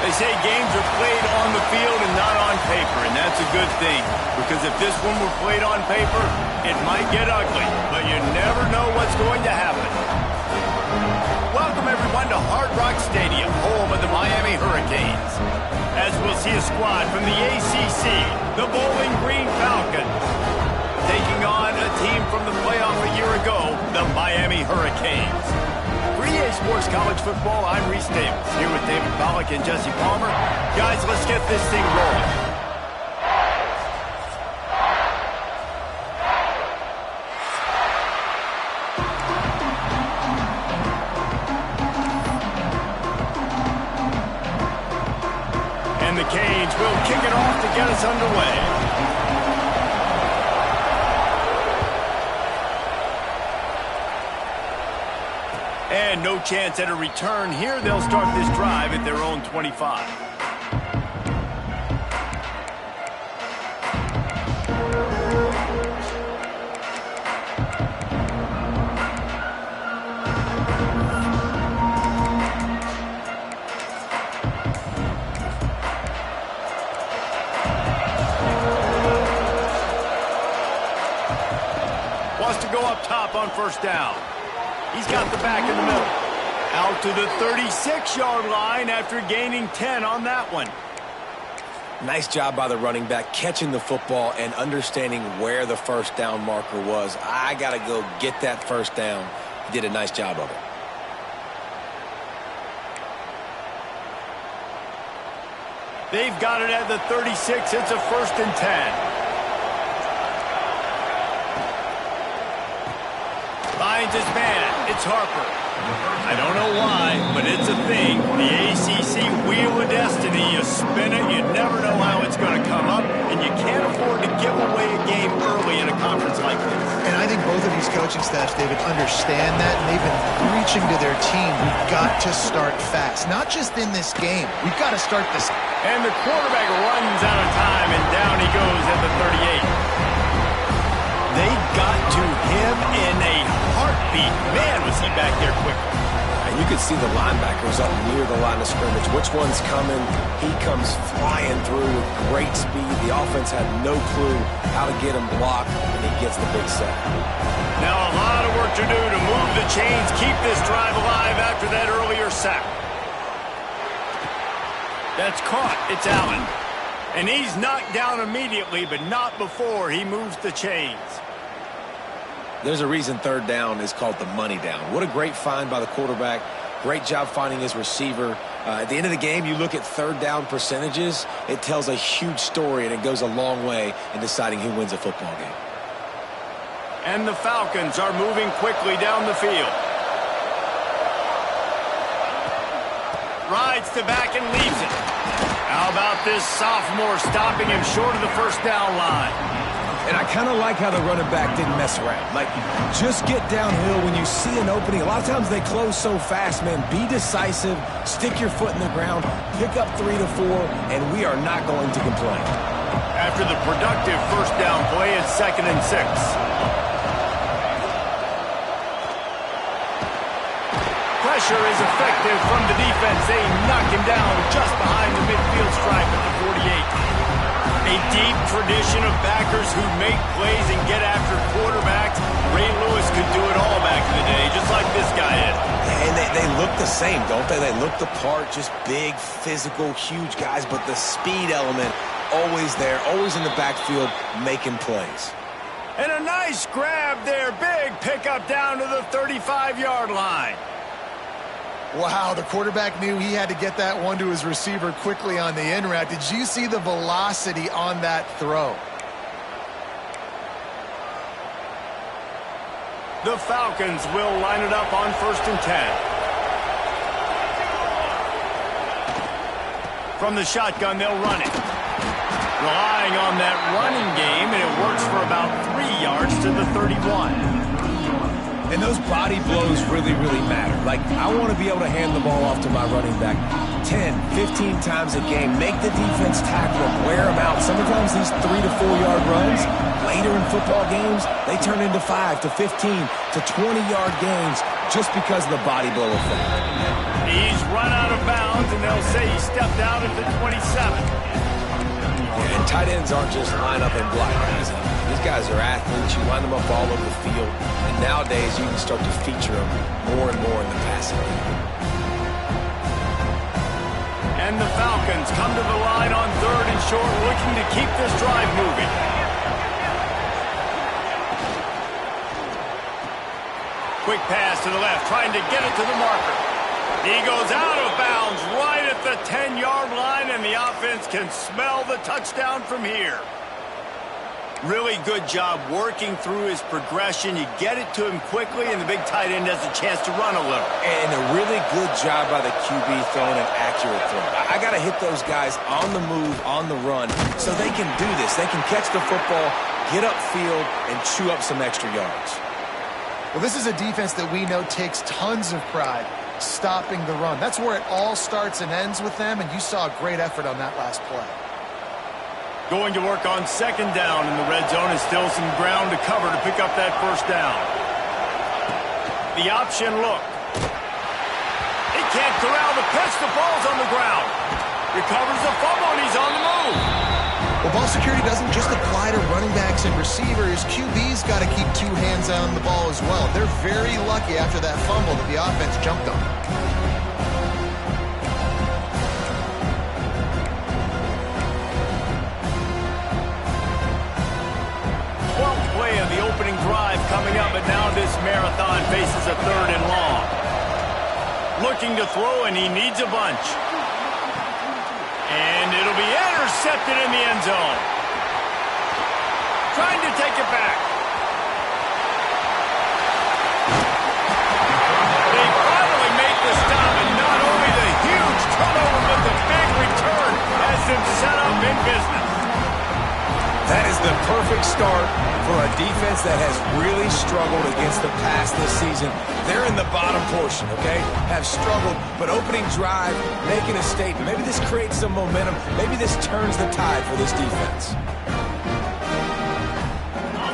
They say games are played on the field and not on paper, and that's a good thing. Because if this one were played on paper, it might get ugly, but you never know what's going to happen. Welcome, everyone, to Hard Rock Stadium, home of the Miami Hurricanes. As we'll see a squad from the ACC, the Bowling Green Falcons, taking on a team from the playoff a year ago, the Miami Hurricanes. For EA Sports College Football, I'm Reese Davis, here with David Pollack and Jesse Palmer. Guys, let's get this thing rolling. And the Canes will kick it off to get us underway. And no chance at a return here. They'll start this drive at their own 25. Wants to go up top on first down. He's got the back in the middle. Out to the 36-yard line after gaining 10 on that one. Nice job by the running back catching the football and understanding where the first down marker was. I got to go get that first down. He did a nice job of it. They've got it at the 36. It's a 1st and 10. Finds his man. It's Harper. I don't know why, but it's a thing. The ACC Wheel of Destiny. You spin it, you never know how it's going to come up, and you can't afford to give away a game early in a conference like this. And I think both of these coaching staffs, David, understand that, and they've been preaching to their team, we've got to start fast. Not just in this game. We've got to start this. And the quarterback runs out of time, and down he goes at the 38. They got to him in a heartbeat. Man, was he back there quickly. And you could see the linebackers up near the line of scrimmage. Which one's coming? He comes flying through with great speed. The offense had no clue how to get him blocked, and he gets the big sack. Now a lot of work to do to move the chains, keep this drive alive after that earlier sack. That's caught. It's Allen. And he's knocked down immediately, but not before he moves the chains. There's a reason third down is called the money down. What a great find by the quarterback. Great job finding his receiver. At the end of the game, you look at third down percentages. It tells a huge story, and it goes a long way in deciding who wins a football game. And the Falcons are moving quickly down the field. Rides to back and leaves it. How about this sophomore stopping him short of the first down line? And I kind of like how the running back didn't mess around. Like, just get downhill when you see an opening. A lot of times they close so fast, man. Be decisive, stick your foot in the ground, pick up 3 to 4, and we are not going to complain. After the productive first down play, it's 2nd and 6. Pressure is effective from the defense. They knock him down just behind the midfield stripe at the 48. A deep tradition of backers who make plays and get after quarterbacks. Ray Lewis could do it all back in the day, just like this guy is. And they look the same, don't they? They look the part, just big, physical, huge guys, but the speed element always there, always in the backfield, making plays. And a nice grab there. Big pickup down to the 35-yard line. Wow, the quarterback knew he had to get that one to his receiver quickly on the in route. Did you see the velocity on that throw? The Falcons will line it up on 1st and 10. From the shotgun, they'll run it. Relying on that running game, and it works for about 3 yards to the 31. And those body blows really, really matter. Like, I want to be able to hand the ball off to my running back 10, 15 times a game. Make the defense tackle him, wear him out. Sometimes these 3 to 4 yard runs, later in football games, they turn into 5 to 15 to 20 yard games. just because of the body blow effect. He's run out of bounds, and they'll say he stepped out at the 27. Yeah, and tight ends aren't just line up and block guys. These guys are athletes. You line them up all over the field. And nowadays, you can start to feature them more and more in the passing game. And the Falcons come to the line on 3rd and short, looking to keep this drive moving. Quick pass to the left, trying to get it to the marker. He goes out of bounds right at the 10-yard line, and the offense can smell the touchdown from here. Really good job working through his progression. You get it to him quickly, and the big tight end has a chance to run a little. And a really good job by the QB throwing an accurate throw. I got to hit those guys on the move, on the run, so they can do this. They can catch the football, get upfield, and chew up some extra yards. Well, this is a defense that we know takes tons of pride stopping the run. That's where it all starts and ends with them, and you saw a great effort on that last play. Going to work on 2nd down in the red zone, and still some ground to cover to pick up that 1st down. The option look. He can't corral the pitch. The ball's on the ground. Recovers the fumble, and he's on the move. Well, ball security doesn't just apply to running backs and receivers. QB's got to keep 2 hands on the ball as well. They're very lucky after that fumble that the offense jumped on. 12th play of the opening drive coming up, but now this marathon faces a 3rd and long. Looking to throw, and he needs a bunch. And it'll be intercepted in the end zone. Trying to take it back. They finally make the stop, and not only the huge turnover, but the big return has them set up in business. That is the perfect start for a defense that has really struggled against the pass this season. They're in the bottom portion, okay? Have struggled, but opening drive, making a statement. Maybe this creates some momentum. Maybe this turns the tide for this defense.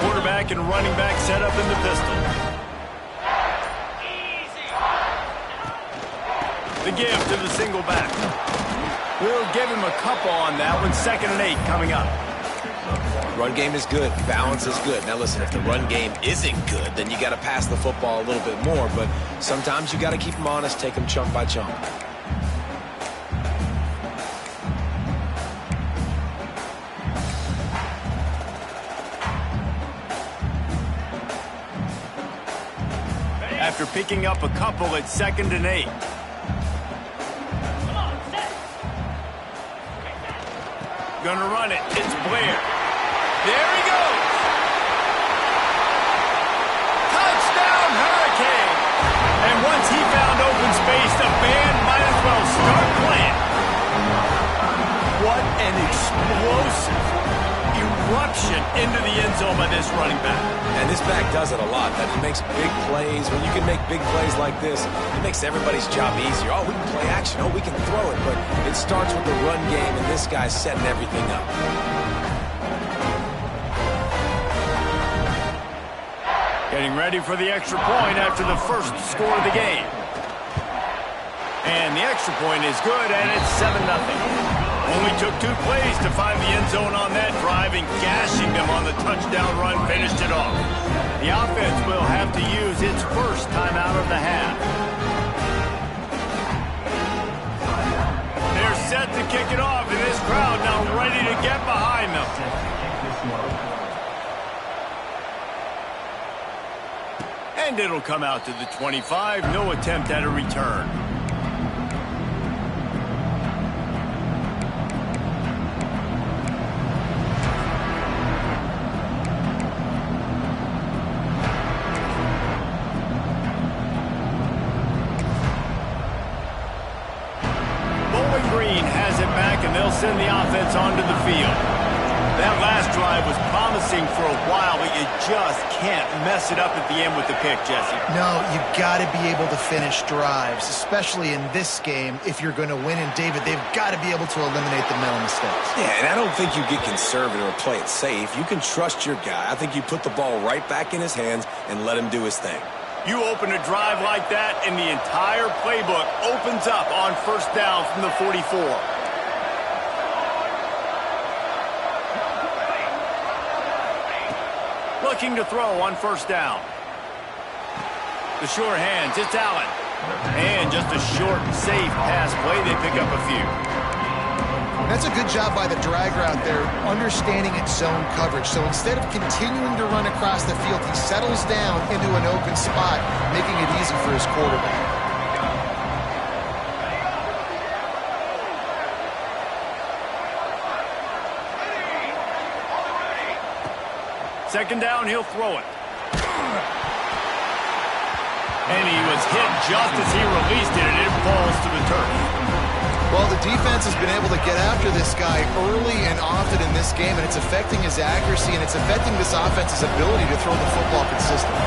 Quarterback and running back set up in the pistol. The give to the single back. We'll give him a couple on that one. 2nd and 8 coming up. Run game is good. Balance is good. Now, listen, if the run game isn't good, then you got to pass the football a little bit more. But sometimes you got to keep them honest, take them chunk by chunk. After picking up a couple at 2nd and 8. Gonna run it. It's Blair. There he goes. Touchdown, Hurricane. And once he found open space, the band might as well start playing. What an explosive eruption into the end zone by this running back. And this back does it a lot. That he makes big plays. When you can make big plays like this, it makes everybody's job easier. Oh, we can play action. Oh, we can throw it. But it starts with the run game, and this guy's setting everything up. Getting ready for the extra point after the first score of the game. And the extra point is good, and it's 7-0. Only took 2 plays to find the end zone on that drive, and gashing them on the touchdown run finished it off. The offense will have to use its first timeout of the half. They're set to kick it off, and this crowd now ready to get behind them. And it'll come out to the 25. No attempt at a return. Bowling Green has it back, and they'll send the offense onto the field. That last drive was promising for a while, but you just can't mess it up at the end with the pick, Jesse. No, you've got to be able to finish drives, especially in this game. If you're going to win, and David, they've got to be able to eliminate the mental mistakes. Yeah, and I don't think you get conservative or play it safe. You can trust your guy. I think you put the ball right back in his hands and let him do his thing. You open a drive like that, and the entire playbook opens up on first down from the 44. Looking to throw on first down. The sure hands, it's Allen. And just a short, safe pass play, they pick up a few. That's a good job by the drag route there, understanding its zone coverage. So instead of continuing to run across the field, he settles down into an open spot, making it easy for his quarterback. Second down, he'll throw it. And he was hit just as he released it, and it falls to the turf. Well, the defense has been able to get after this guy early and often in this game, and it's affecting his accuracy, and it's affecting this offense's ability to throw the football consistently.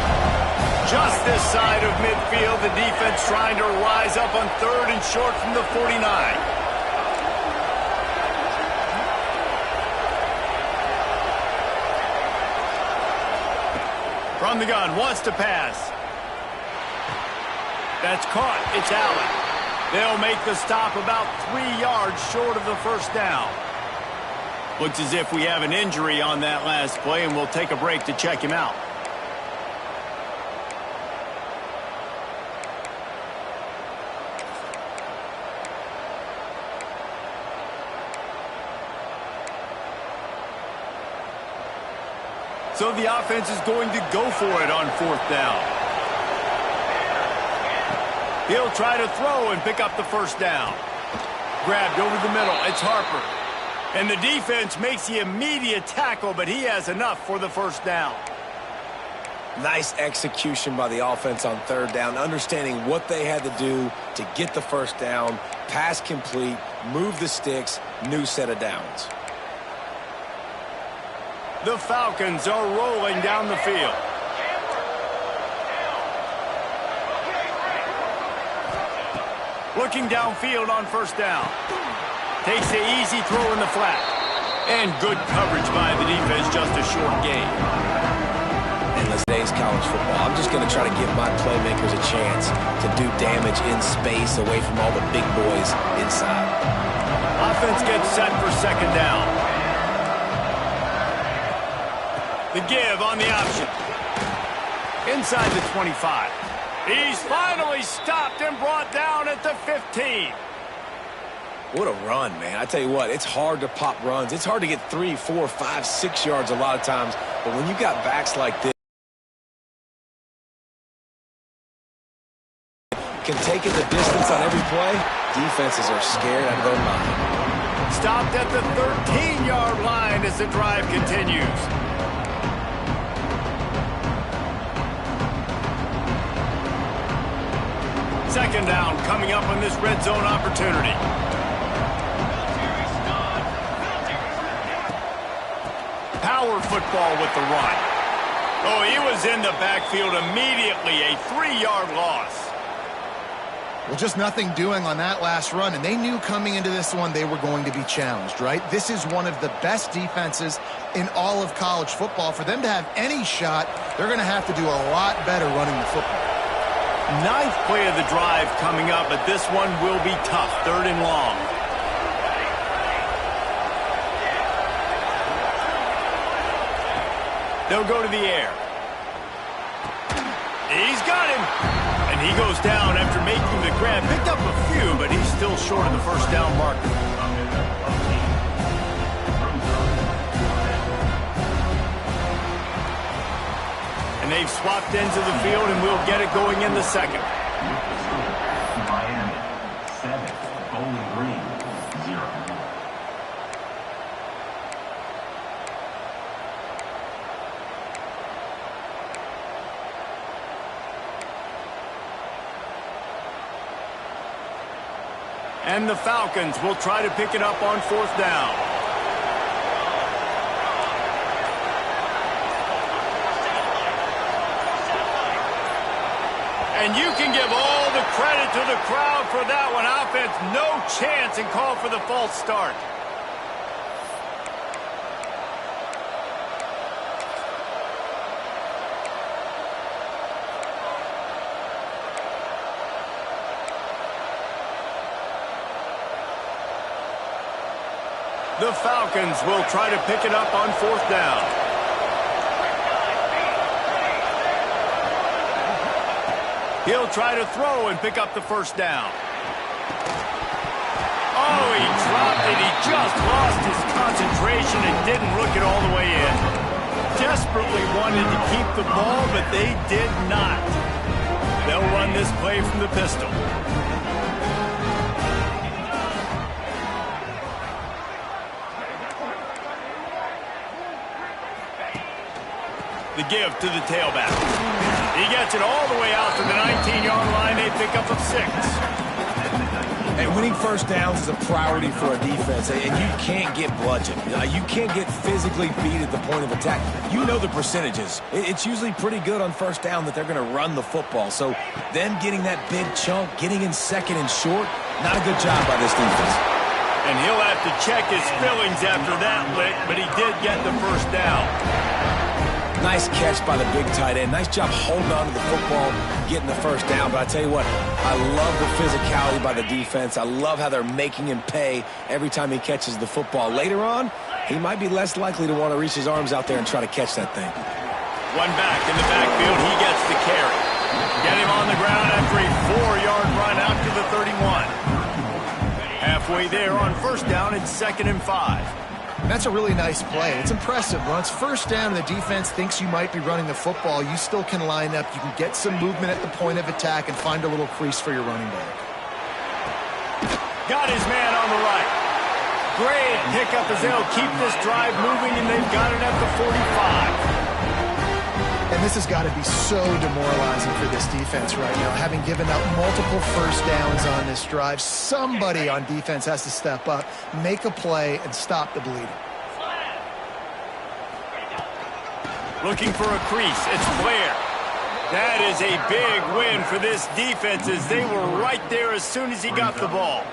Just this side of midfield, the defense trying to rise up on third and short from the 49. From the gun, wants to pass. That's caught. It's Allen. They'll make the stop about 3 yards short of the first down. Looks as if we have an injury on that last play, and we'll take a break to check him out. So the offense is going to go for it on fourth down. He'll try to throw and pick up the first down. Grabbed over the middle. It's Harper. And the defense makes the immediate tackle, but he has enough for the first down. Nice execution by the offense on third down, understanding what they had to do to get the first down, pass complete, move the sticks, new set of downs. The Falcons are rolling down the field. Looking downfield on first down. Takes the easy throw in the flat. And good coverage by the defense, just a short gain. Endless days college football. I'm just going to try to give my playmakers a chance to do damage in space away from all the big boys inside. Offense gets set for second down. The give on the option. Inside the 25. He's finally stopped and brought down at the 15. What a run, man. I tell you what, it's hard to pop runs. It's hard to get 3, 4, 5, 6 yards a lot of times. But when you got backs like this, can take it the distance on every play, defenses are scared out of their mind. Stopped at the 13-yard line as the drive continues. Second down coming up on this red zone opportunity. Power football with the run. Oh, he was in the backfield immediately. A 3-yard loss. Well, just nothing doing on that last run, and they knew coming into this one they were going to be challenged, right? This is one of the best defenses in all of college football. For them to have any shot, they're going to have to do a lot better running the football. Ninth play of the drive coming up, but this one will be tough. Third and long. They'll go to the air. He's got him. And he goes down after making the grab. Picked up a few, but he's still short of the first down marker. And they've swapped ends of the field, and we'll get it going in the second. Miami, 7. Bowling Green, 0. And the Falcons will try to pick it up on fourth down. And you can give all the credit to the crowd for that one. Offense, no chance, and call for the false start. The Falcons will try to pick it up on 4th down. He'll try to throw and pick up the 1st down. Oh, he dropped it. He just lost his concentration and didn't look it all the way in. Desperately wanted to keep the ball, but they did not. They'll run this play from the pistol. The give to the tailback. He gets it all the way out to the 19-yard line. They pick up a 6. And winning 1st downs is a priority for a defense, and you can't get bludgeoned. You can't get physically beat at the point of attack. You know the percentages. It's usually pretty good on 1st down that they're going to run the football. So them getting that big chunk, getting in 2nd and short, not a good job by this defense. And he'll have to check his fillings after that lick, but he did get the 1st down. Nice catch by the big tight end. Nice job holding on to the football, getting the 1st down. But I tell you what, I love the physicality by the defense. I love how they're making him pay every time he catches the football. Later on, he might be less likely to want to reach his arms out there and try to catch that thing. One back in the backfield. He gets the carry. Get him on the ground after a 4-yard run out to the 31. Halfway there on 1st down and 2nd and 5. That's a really nice play. It's impressive. Once 1st down and the defense thinks you might be running the football, you still can line up. You can get some movement at the point of attack and find a little crease for your running back. Got his man on the right. Great pickup as they'll keep this drive moving, and they've got it at the 45. And this has got to be so demoralizing for this defense right now. Having given up multiple 1st downs on this drive, somebody on defense has to step up, make a play, and stop the bleeding. Looking for a crease. It's Blair. That is a big win for this defense as they were right there as soon as he got the ball.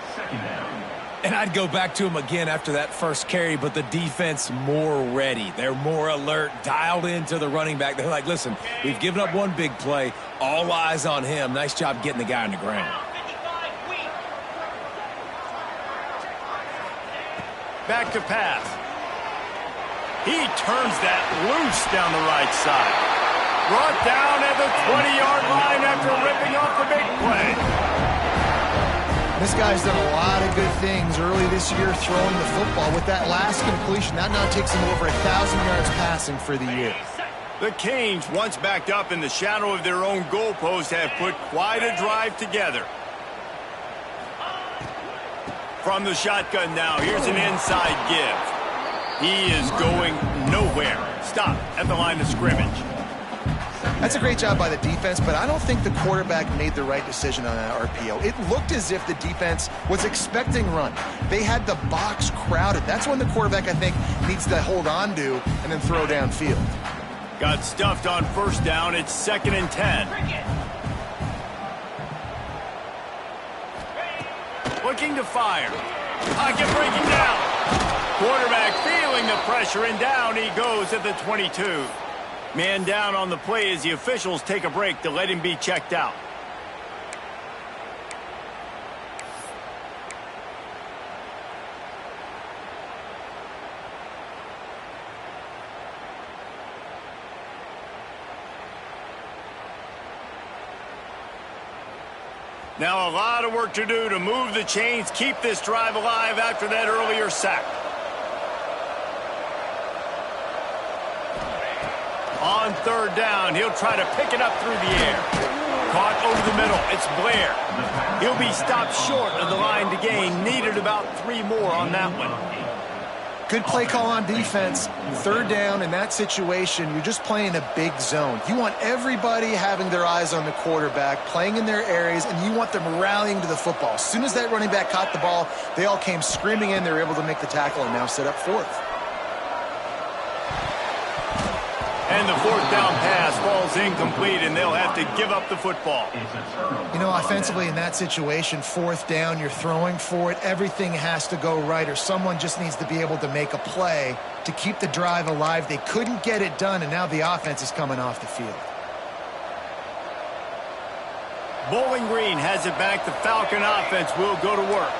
And I'd go back to him again after that 1st carry, but the defense more ready. They're more alert, dialed into the running back. They're like, listen, we've given up one big play. All eyes on him. Nice job getting the guy on the ground. Back to pass. He turns that loose down the right side. Brought down at the 20-yard line after ripping off the big play. This guy's done a lot of good things early this year throwing the football. With that last completion, that now takes him over 1,000 yards passing for the year. The Canes, once backed up in the shadow of their own goalpost, have put quite a drive together. From the shotgun now, here's an inside give. He is going nowhere. Stop at the line of scrimmage. That's a great job by the defense, but I don't think the quarterback made the right decision on that RPO. It looked as if the defense was expecting run. They had the box crowded. That's when the quarterback, I think, needs to hold on to and then throw downfield. Got stuffed on 1st down. It's 2nd and 10. Looking to fire. Pocket breaking down. Quarterback feeling the pressure, and down he goes at the 22. Man down on the play as the officials take a break to let him be checked out. Now a lot of work to do to move the chains, keep this drive alive after that earlier sack. On 3rd down, he'll try to pick it up through the air. Caught over the middle. It's Blair. He'll be stopped short of the line to gain. Needed about 3 more on that one. Good play call on defense. 3rd down in that situation, you're just playing a big zone. You want everybody having their eyes on the quarterback, playing in their areas, and you want them rallying to the football. As soon as that running back caught the ball, they all came screaming in. They were able to make the tackle and now set up 4th. And the 4th down pass falls incomplete, and they'll have to give up the football. You know, offensively in that situation, 4th down, you're throwing for it. Everything has to go right, or someone just needs to be able to make a play to keep the drive alive. They couldn't get it done, and now the offense is coming off the field. Bowling Green has it back. The Falcon offense will go to work.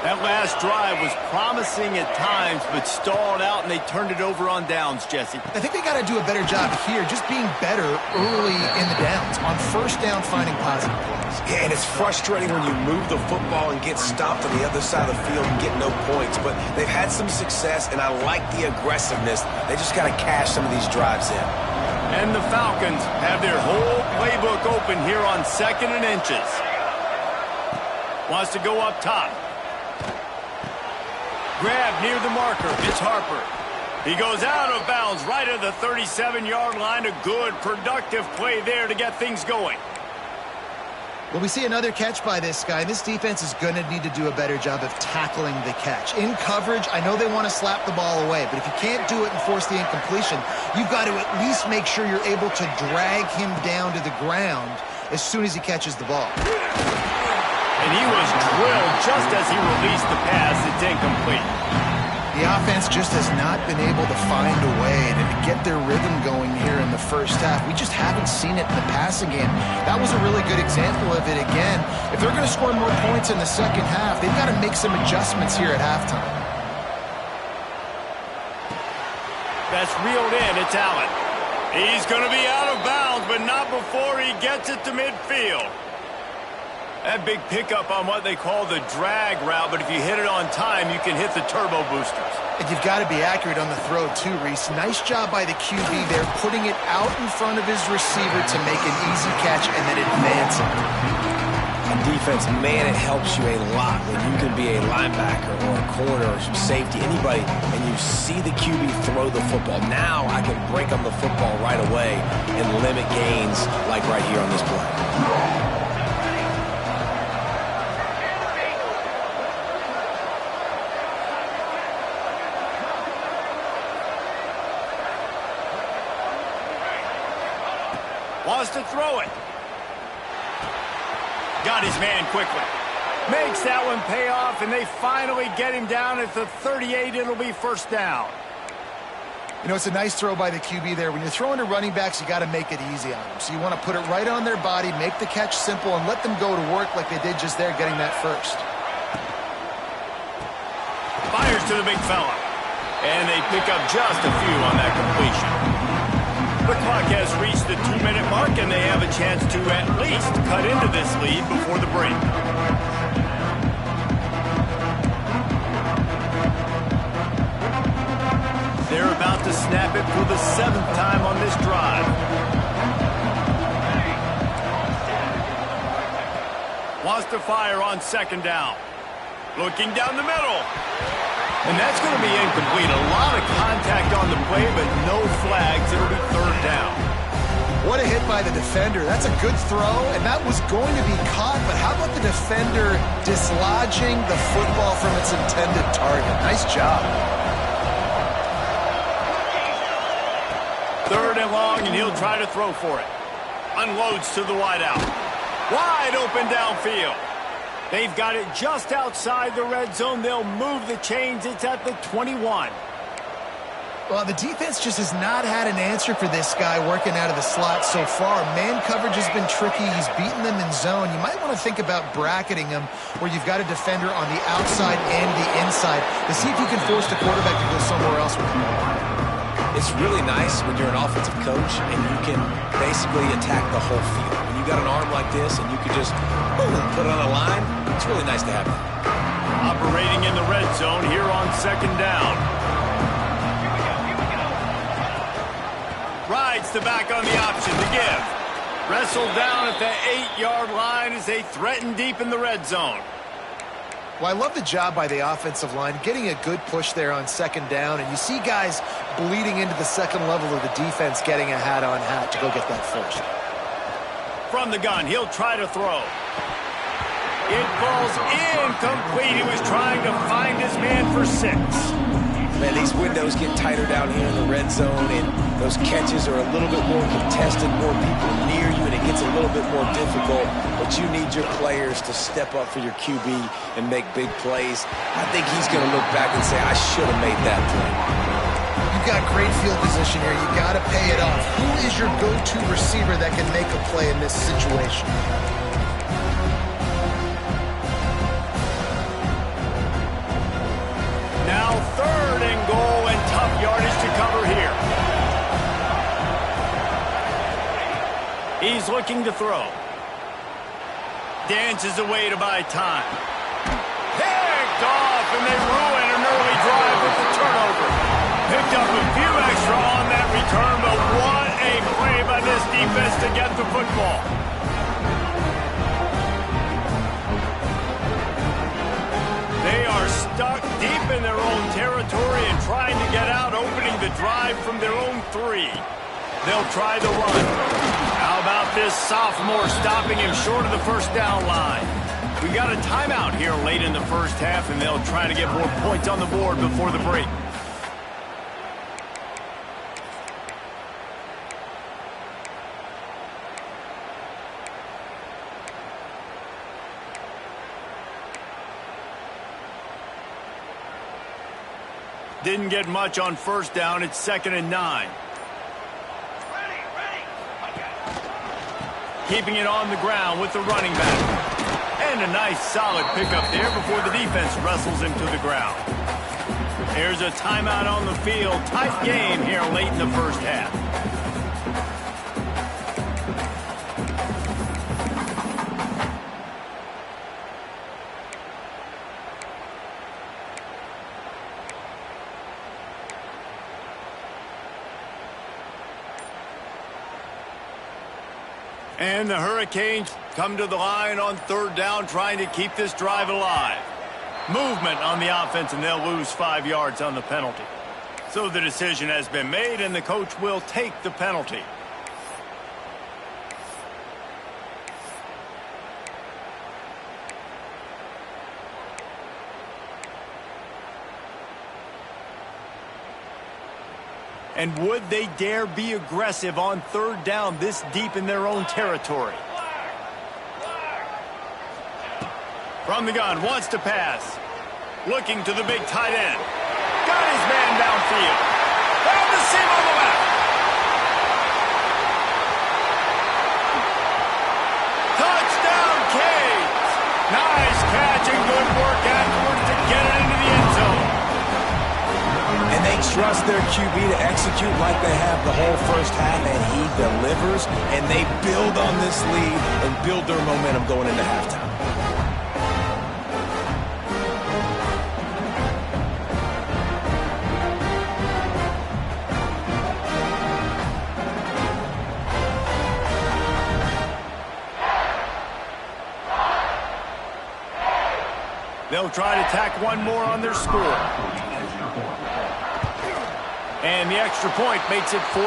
That last drive was promising at times, but stalled out, and they turned it over on downs, Jesse. I think they got to do a better job here, just being better early in the downs. On first down, finding positive plays. Yeah, and it's frustrating when you move the football and get stopped on the other side of the field and get no points. But they've had some success, and I like the aggressiveness. They just got to cash some of these drives in. And the Falcons have their whole playbook open here on 2nd and inches. Wants to go up top. Grab near the marker. It's Harper. He goes out of bounds right at the 37-yard line. A good, productive play there to get things going. Well, we see another catch by this guy. This defense is going to need to do a better job of tackling the catch. In coverage, I know they want to slap the ball away, but if you can't do it and force the incompletion, you've got to at least make sure you're able to drag him down to the ground as soon as he catches the ball. And he was drilled just as he released the pass. It's incomplete. The offense just has not been able to find a way to get their rhythm going here in the first half. We just haven't seen it in the passing game. That was a really good example of it again. If they're going to score more points in the second half, they've got to make some adjustments here at halftime. That's reeled in. It's Allen. He's going to be out of bounds, but not before he gets it to midfield. That big pickup on what they call the drag route, but if you hit it on time, you can hit the turbo boosters. And you've got to be accurate on the throw too, Reese. Nice job by the QB there, putting it out in front of his receiver to make an easy catch and then advance it. On defense, man, it helps you a lot when you can be a linebacker or a corner or some safety, anybody, and you see the QB throw the football. Now I can break on the football right away and limit gains like right here on this play. Wants to throw it. Got his man quickly. Makes that one pay off, and they finally get him down at the 38. It'll be first down. You know, it's a nice throw by the QB there. When you're throwing to running backs, you got to make it easy on them. So you want to put it right on their body, make the catch simple, and let them go to work like they did just there, getting that first. Fires to the big fella. And they pick up just a few on that completion. The clock has reached the 2-minute mark, and they have a chance to at least cut into this lead before the break. They're about to snap it for the 7th time on this drive. Wants to fire on 2nd down. Looking down the middle. And that's going to be incomplete. A lot of contact on the play, but no flags. It'll be 3rd down. What a hit by the defender. That's a good throw, and that was going to be caught, but how about the defender dislodging the football from its intended target? Nice job. 3rd and long, and he'll try to throw for it. Unloads to the wideout. Wide open downfield. They've got it just outside the red zone. They'll move the chains. It's at the 21. Well, the defense just has not had an answer for this guy working out of the slot so far. Man coverage has been tricky. He's beaten them in zone. You might want to think about bracketing him where you've got a defender on the outside and the inside to see if you can force the quarterback to go somewhere else with him. It's really nice when you're an offensive coach and you can basically attack the whole field. When you got an arm like this and you can just boom, put it on a line, it's really nice to have that. Operating in the red zone here on 2nd down. Rides the back on the option to give. Wrestled down at the 8-yard line as they threaten deep in the red zone. Well, I love the job by the offensive line, getting a good push there on 2nd down, and you see guys bleeding into the second level of the defense getting a hat-on-hat to go get that first. From the gun, he'll try to throw. It falls incomplete. He was trying to find his man for 6. Man, these windows get tighter down here in the red zone, and those catches are a little bit more contested, more people near you, and it gets a little bit more difficult. But you need your players to step up for your QB and make big plays. I think he's going to look back and say, I should have made that play. You've got great field position here. You got to pay it off. Who is your go-to receiver that can make a play in this situation? is looking to throw. Dances away to buy time. Picked off, and they ruin an early drive with the turnover. Picked up a few extra on that return, but what a play by this defense to get the football. They are stuck deep in their own territory and trying to get out, opening the drive from their own 3. They'll try the run. How about this sophomore stopping him short of the first down line? We got a timeout here late in the first half, and they'll try to get more points on the board before the break. Didn't get much on first down. It's 2nd and 9. Keeping it on the ground with the running back. And a nice solid pickup there before the defense wrestles him to the ground. There's a timeout on the field. Tight game here late in the first half. And the Hurricanes come to the line on 3rd down, trying to keep this drive alive. Movement on the offense, and they'll lose 5 yards on the penalty. So the decision has been made, and the coach will take the penalty. And would they dare be aggressive on 3rd down this deep in their own territory? From the gun, wants to pass. Looking to the big tight end. Got his man downfield. Found the seam on the left. Touchdown, Canes. Nice catch and good work afterwards to get it into the end zone. And they trust their QB to execute like they have the whole first half, and he delivers, and they build on this lead and build their momentum going into halftime. They'll try to tack one more on their score. And the extra point makes it 14-0.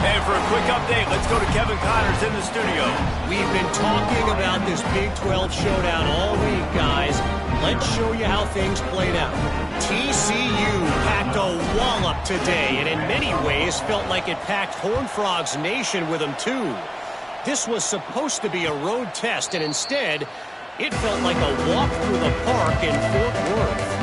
And for a quick update, let's go to Kevin Connors in the studio. We've been talking about this Big 12 showdown all week, guys. Let's show you how things played out. TCU packed a wallop today, and in many ways felt like it packed Horned Frogs Nation with them, too. This was supposed to be a road test, and instead, it felt like a walk through the park in Fort Worth.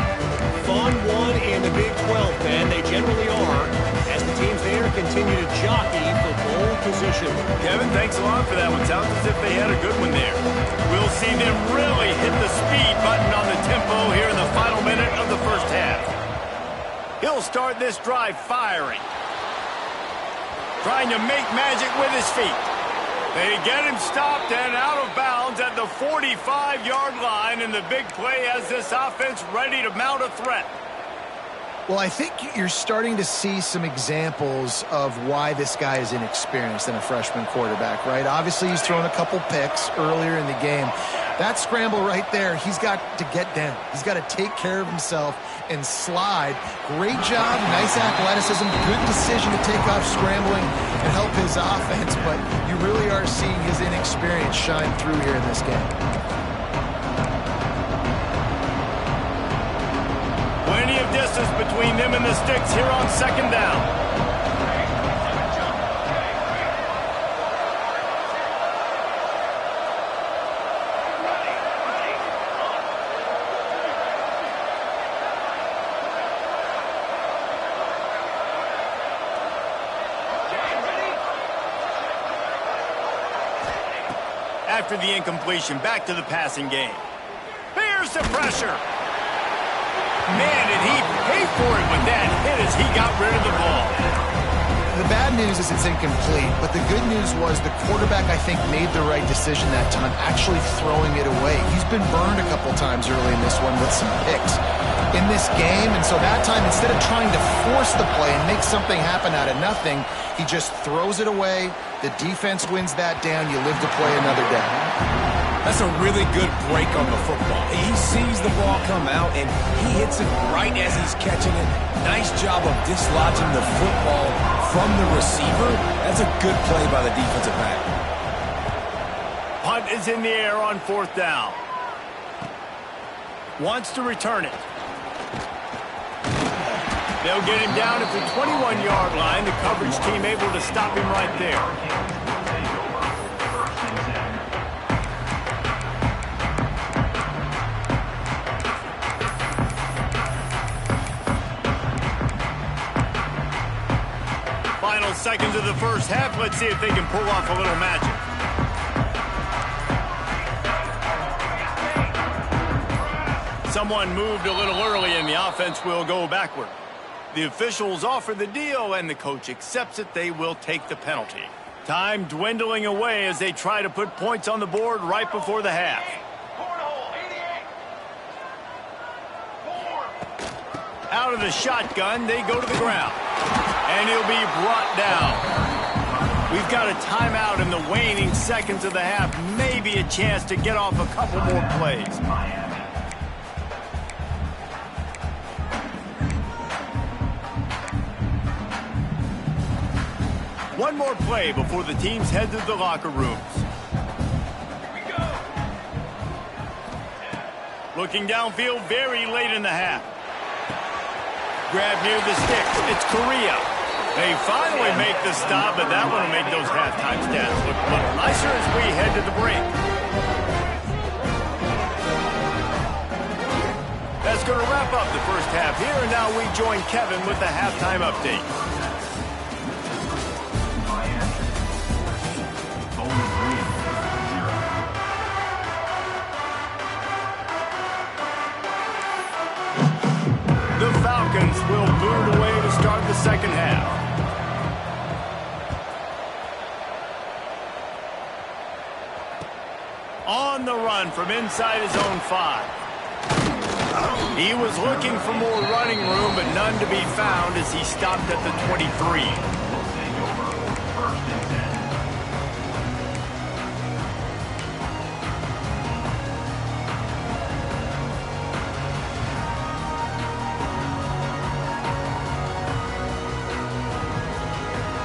Fun one in the Big 12, man. They generally are, as the teams there continue to jockey for bowl position. Kevin, thanks a lot for that one. Sounds as if they had a good one there. We'll see them really hit the speed button on the tempo here in the final minute of the first half. He'll start this drive firing. Trying to make magic with his feet. They get him stopped and out of bounds at the 45-yard line, and the big play has this offense ready to mount a threat. Well, I think you're starting to see some examples of why this guy is inexperienced in a freshman quarterback, right? Obviously, he's thrown a couple picks earlier in the game. That scramble right there, he's got to get down. He's got to take care of himself and slide. Great job, nice athleticism, good decision to take off scrambling and help his offense, but you really are seeing his inexperience shine through here in this game. Plenty of distance between them and the sticks here on 2nd down. After the incompletion, back to the passing game. Here's the pressure. Man, did he pay for it with that hit as he got rid of the ball. the bad news is it's incomplete, but the good news was the quarterback, I think, made the right decision that time, actually throwing it away. He's been burned a couple times early in this one with some picks in this game, and so that time, instead of trying to force the play and make something happen out of nothing, he just throws it away. The defense wins that down. You live to play another down. That's a really good break on the football. He sees the ball come out, and he hits it right as he's catching it. Nice job of dislodging the football from the receiver. That's a good play by the defensive back. Punt is in the air on 4th down. Wants to return it. They'll get him down at the 21-yard line. The coverage team able to stop him right there. Final seconds of the first half. Let's see if they can pull off a little magic. Someone moved a little early and the offense will go backward. The officials offer the deal and the coach accepts it. They will take the penalty. Time dwindling away as they try to put points on the board right before the half. Out of the shotgun, they go to the ground. And he'll be brought down. We've got a timeout in the waning seconds of the half. Maybe a chance to get off a couple more plays. One more play before the teams head to the locker rooms. Looking downfield very late in the half. Grab near the sticks. It's Korea. They finally make the stop, but that one will make those halftime stats look a little nicer as we head to the break. That's going to wrap up the first half here, and now we join Kevin with the halftime update. The Falcons will move away to start the second half. On the run from inside his own 5. He was looking for more running room, but none to be found as he stopped at the 23.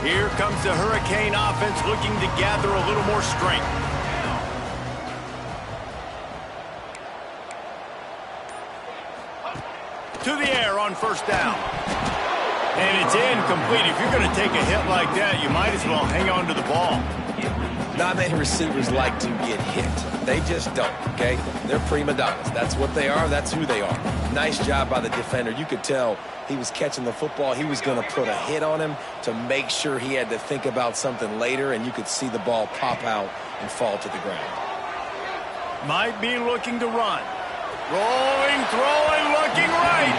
Here comes the Hurricane offense looking to gather a little more strength. To the air on first down. And it's incomplete. If you're going to take a hit like that, you might as well hang on to the ball. Not many receivers like to get hit. They just don't, okay? They're prima donnas. That's what they are. That's who they are. Nice job by the defender. You could tell he was catching the football. He was going to put a hit on him to make sure he had to think about something later, and you could see the ball pop out and fall to the ground. Might be looking to run. Rolling, throwing, looking right.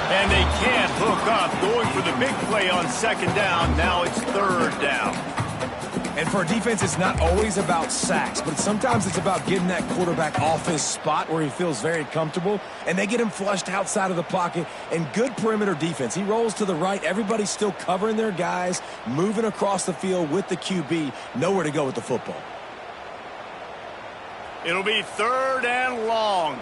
And they can't hook up. Going for the big play on second down. Now it's third down. And for a defense, it's not always about sacks, but sometimes it's about getting that quarterback off his spot where he feels very comfortable, and they get him flushed outside of the pocket. And good perimeter defense. He rolls to the right. Everybody's still covering their guys, moving across the field with the QB. Nowhere to go with the football. It'll be third and long.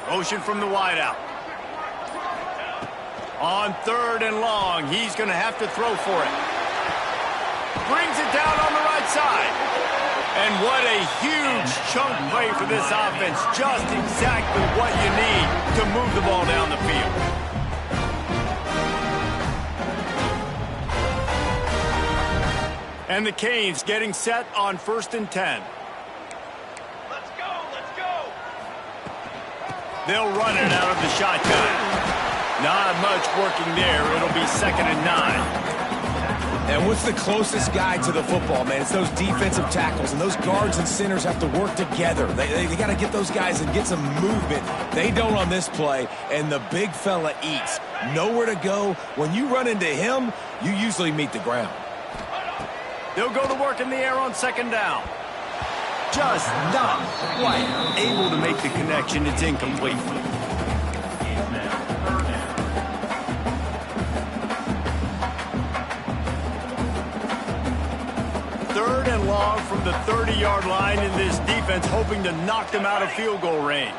Motion from the wideout. On third and long, he's going to have to throw for it. Brings it down on the right side. And what a huge chunk play for this offense. Just exactly what you need to move the ball down the field. And the Canes getting set on 1st and 10. They'll run it out of the shotgun. Not much working there. It'll be 2nd and 9. And what's the closest guy to the football, man? It's those defensive tackles, and those guards and centers have to work together. They got to get those guys and get some movement. They don't on this play, and the big fella eats. Nowhere to go. When you run into him, you usually meet the ground. They'll go to work in the air on second down. Just not quite able to make the connection. It's incomplete. Third and long from the 30-yard line, in this defense hoping to knock them out of field goal range.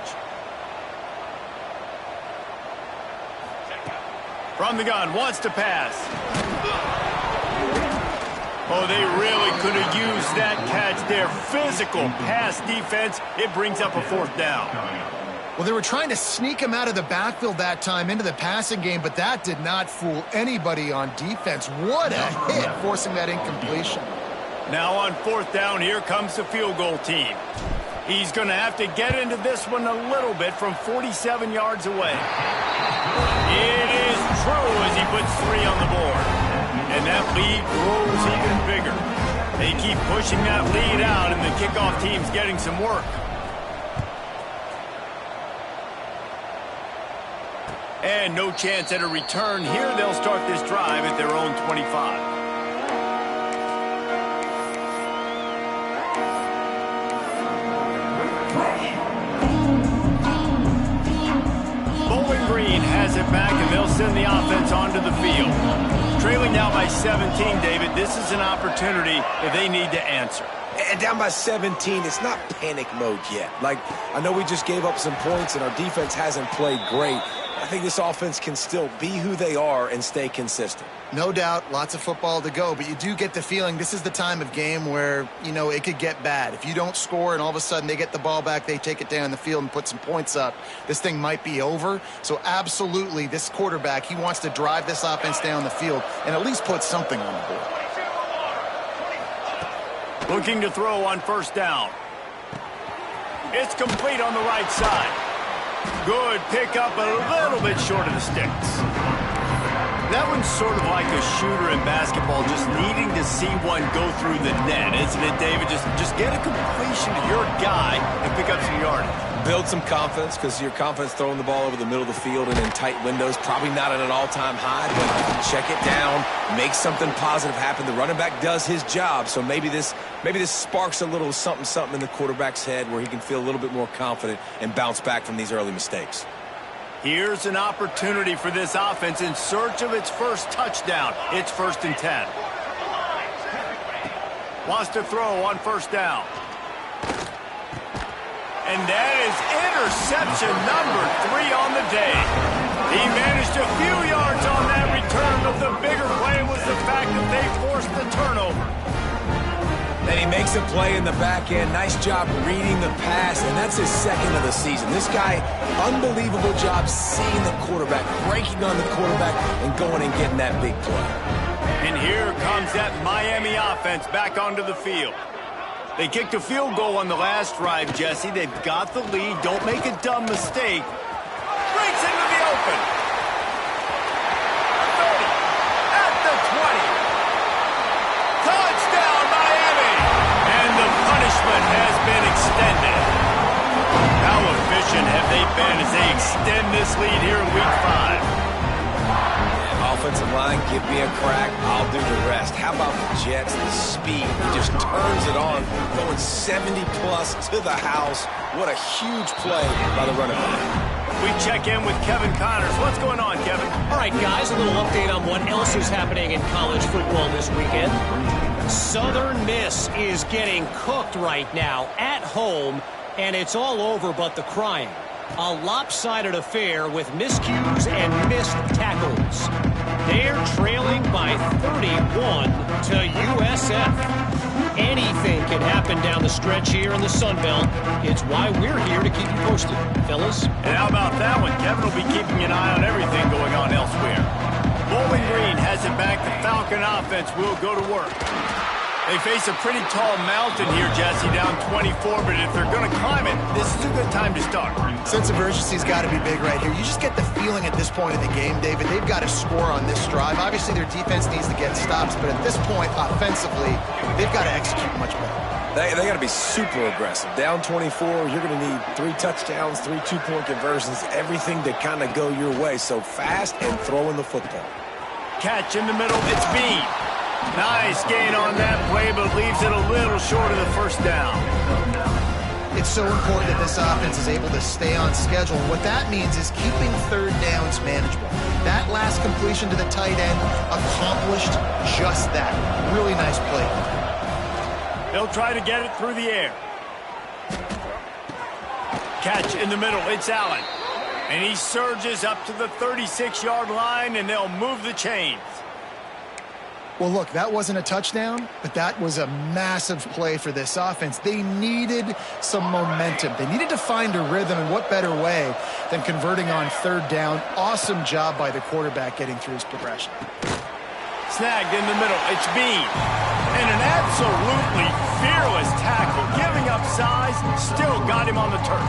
From the gun, wants to pass. Oh, they really could have used that catch there. Physical pass defense. It brings up a fourth down. Well, they were trying to sneak him out of the backfield that time into the passing game, but that did not fool anybody on defense. What a hit, forcing that incompletion. Now on fourth down, here comes the field goal team. He's going to have to get into this one a little bit from 47 yards away. It is true as he puts 3 on the board. And that lead grows even bigger. They keep pushing that lead out, and the kickoff team's getting some work. And no chance at a return here. They'll start this drive at their own 25. Has it back, and they'll send the offense onto the field. Trailing now by 17, David. This is an opportunity that they need to answer. And down by 17, it's not panic mode yet. Like, I know we just gave up some points, and our defense hasn't played great. I think this offense can still be who they are and stay consistent. No doubt, lots of football to go, but you do get the feeling this is the time of game where, you know, it could get bad. If you don't score and all of a sudden they get the ball back, they take it down the field and put some points up, this thing might be over. So absolutely, this quarterback, he wants to drive this offense down the field and at least put something on the board. Looking to throw on first down. It's complete on the right side. Good pickup, a little bit short of the sticks. That one's sort of like a shooter in basketball, just needing to see one go through the net, isn't it, David? Just get a completion to your guy and pick up some yardage. Build some confidence, because your confidence throwing the ball over the middle of the field and in tight windows, probably not at an all-time high, but check it down, make something positive happen. The running back does his job, so maybe this sparks a little something in the quarterback's head where he can feel a little bit more confident and bounce back from these early mistakes. Here's an opportunity for this offense in search of its first touchdown. It's 1st and 10. Wants to throw on first down. And that is interception number 3 on the day. He managed a few yards on that return, but the bigger play was the fact that they forced the turnover. And he makes a play in the back end. Nice job reading the pass, and that's his 2nd of the season. This guy, unbelievable job seeing the quarterback, breaking on the quarterback, and going and getting that big play. And here comes that Miami offense back onto the field. They kicked a field goal on the last drive, Jesse. They've got the lead. Don't make a dumb mistake. Breaks into the open. 30, at the 20. Touchdown, Miami! And the punishment has been extended. How efficient have they been as they extend this lead here in Week 5? Offensive line, give me a crack, I'll do the rest. How about the Jets, the speed? He just turns it on, going 70-plus to the house. What a huge play by the running back. We check in with Kevin Connors. What's going on, Kevin? All right, guys, a little update on what else is happening in college football this weekend. Southern Miss is getting cooked right now at home, and it's all over but the crying. A lopsided affair with miscues and missed tackles. They're trailing by 31 to USF. Anything can happen down the stretch here in the Sun Belt. It's why we're here to keep you posted, fellas. And how about that one? Kevin will be keeping an eye on everything going on elsewhere. Bowling Green has it back. The Falcon offense will go to work. They face a pretty tall mountain here, Jesse, down 24, but if they're going to climb it, this is a good time to start. Sense of urgency's got to be big right here. You just get the feeling at this point of the game, David, they've got to score on this drive. Obviously, their defense needs to get stops, but at this point, offensively, they've got to execute much better. They got to be super aggressive. Down 24, you're going to need 3 touchdowns, 3 two-point conversions, everything to kind of go your way. So fast and throwing the football. Catch in the middle, it's Bean. Nice gain on that play, but leaves it a little short of the first down. It's so important that this offense is able to stay on schedule. What that means is keeping third downs manageable. That last completion to the tight end accomplished just that. Really nice play. They'll try to get it through the air. Catch in the middle, it's Allen. And he surges up to the 36-yard line, and they'll move the chains. Well, look, that wasn't a touchdown, but that was a massive play for this offense. They needed some momentum. They needed to find a rhythm, and what better way than converting on third down. Awesome job by the quarterback getting through his progression. Snagged in the middle, it's Bean. And an absolutely fearless tackle, giving up size, still got him on the turf.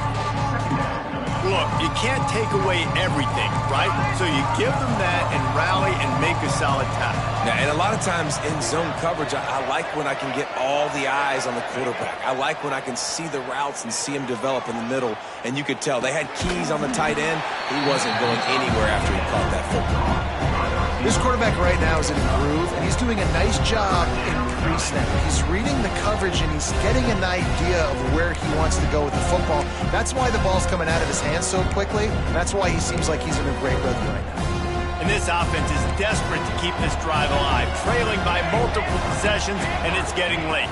Look, you can't take away everything, right? So you give them that and rally and make a solid tackle. Yeah, and a lot of times in zone coverage, I like when I can get all the eyes on the quarterback. I like when I can see the routes and see him develop in the middle. And you could tell they had keys on the tight end. He wasn't going anywhere after he caught that football. This quarterback right now is in a groove, and he's doing a nice job in pre-snap. He's reading the coverage, and he's getting an idea of where he wants to go with the football. That's why the ball's coming out of his hands so quickly, and that's why he seems like he's in a great rhythm right now. And this offense is desperate to keep this drive alive, trailing by multiple possessions, and it's getting late.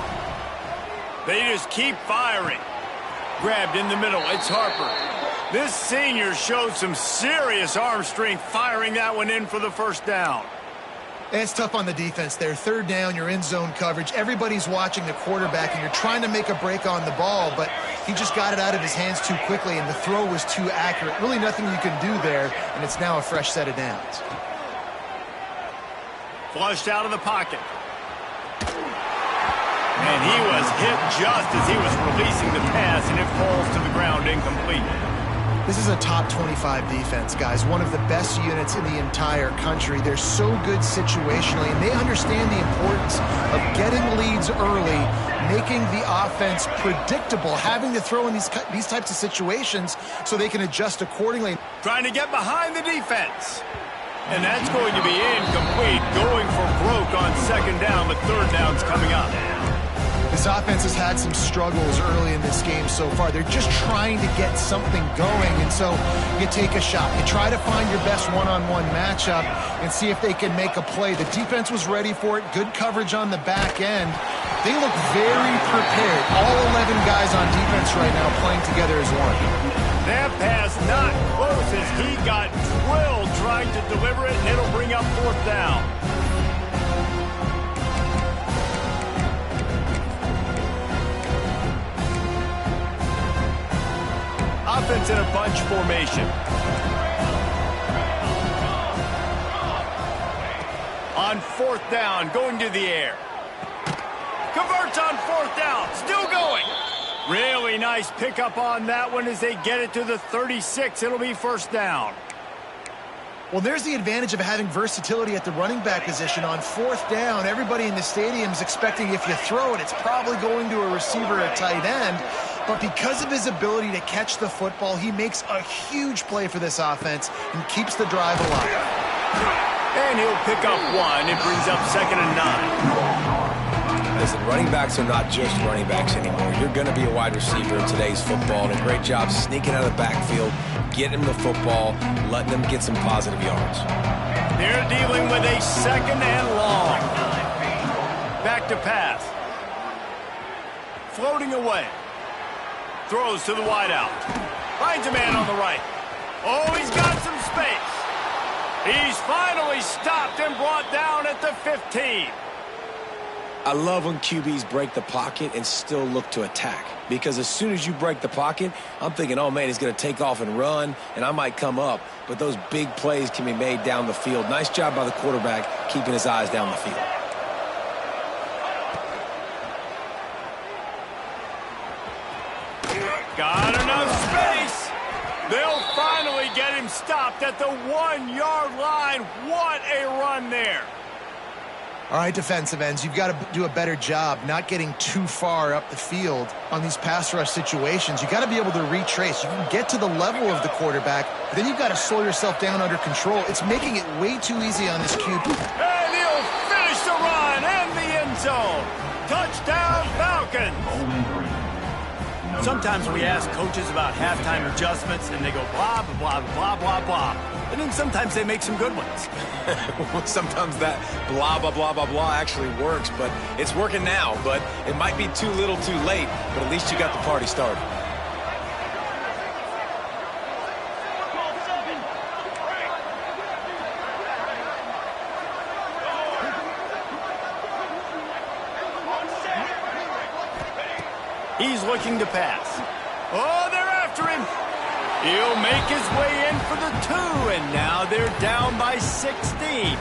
They just keep firing. Grabbed in the middle, it's Harper. This senior showed some serious arm strength firing that one in for the first down. And it's tough on the defense there. Third down, you're in zone coverage. Everybody's watching the quarterback, and you're trying to make a break on the ball, but he just got it out of his hands too quickly, and the throw was too accurate. Really nothing you can do there, and it's now a fresh set of downs. Flushed out of the pocket. And he was hit just as he was releasing the pass, and it falls to the ground incomplete. This is a top 25 defense, guys. One of the best units in the entire country. They're so good situationally, and they understand the importance of getting leads early, making the offense predictable, having to throw in these types of situations so they can adjust accordingly. Trying to get behind the defense. And that's going to be incomplete. Going for broke on second down, but third down's coming up. This offense has had some struggles early in this game so far. They're just trying to get something going, and so you take a shot. You try to find your best one-on-one matchup and see if they can make a play. The defense was ready for it. Good coverage on the back end. They look very prepared. All 11 guys on defense right now playing together as one. That pass not close as he got drilled trying to deliver it, and it'll bring up fourth down. Offense in a bunch formation. On fourth down, going to the air. Converts on fourth down, still going. Really nice pickup on that one as they get it to the 36. It'll be first down. Well, there's the advantage of having versatility at the running back position. On fourth down, everybody in the stadium is expecting if you throw it, it's probably going to a receiver or tight end. But because of his ability to catch the football, he makes a huge play for this offense and keeps the drive alive. And he'll pick up one. It brings up 2nd and 9. Listen, running backs are not just running backs anymore. You're going to be a wide receiver in today's football, and a great job sneaking out of the backfield, getting them the football, letting them get some positive yards. They're dealing with a 2nd and long. Back to pass. Floating away. Throws to the wideout. Finds a man on the right. Oh, he's got some space. He's finally stopped and brought down at the 15. I love when QBs break the pocket and still look to attack. Because as soon as you break the pocket, I'm thinking, oh, man, he's going to take off and run, and I might come up. But those big plays can be made down the field. Nice job by the quarterback keeping his eyes down the field. Got enough space. They'll finally get him stopped at the 1-yard line. What a run there. All right, defensive ends, you've got to do a better job not getting too far up the field on these pass rush situations. You've got to be able to retrace. You can get to the level of the quarterback, but then you've got to slow yourself down under control. It's making it way too easy on this QB. And he'll finish the run and the end zone. Touchdown, Falcons. Bowling Green. Sometimes we ask coaches about halftime adjustments, and they go blah, blah, blah, blah, blah, blah. And then sometimes they make some good ones. Sometimes that blah, blah, blah, blah, blah actually works, but it's working now. But it might be too little too late, but at least you got the party started. He's looking to pass. Oh, they're after him. He'll make his way in for the 2, and now they're down by 16.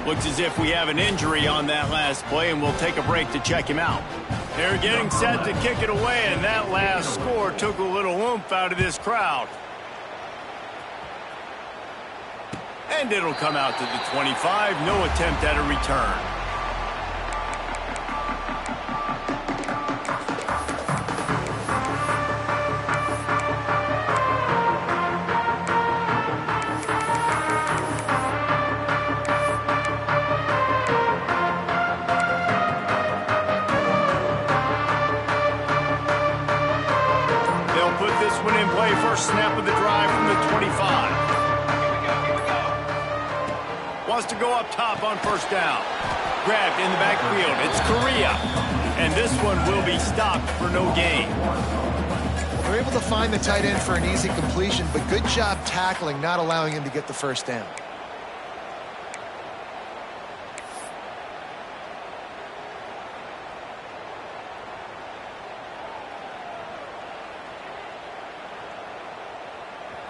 Looks as if we have an injury on that last play, and we'll take a break to check him out. They're getting set to kick it away, and that last score took a little oomph out of this crowd. And it'll come out to the 25. No attempt at a return. First snap of the drive from the 25. Wants to go up top on first down. Grabbed in the backfield. It's Correa. And this one will be stopped for no gain. They're able to find the tight end for an easy completion, but good job tackling, not allowing him to get the first down.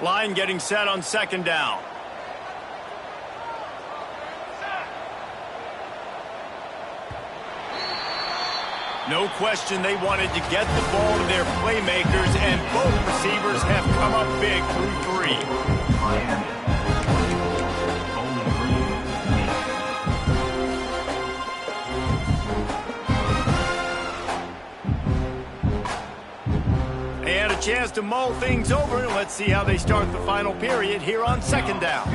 Line getting set on second down. No question they wanted to get the ball to their playmakers, and both receivers have come up big through 3. Miami. Bowling Green. They had a chance to mull things over. Let's see how they start the final period here on second down.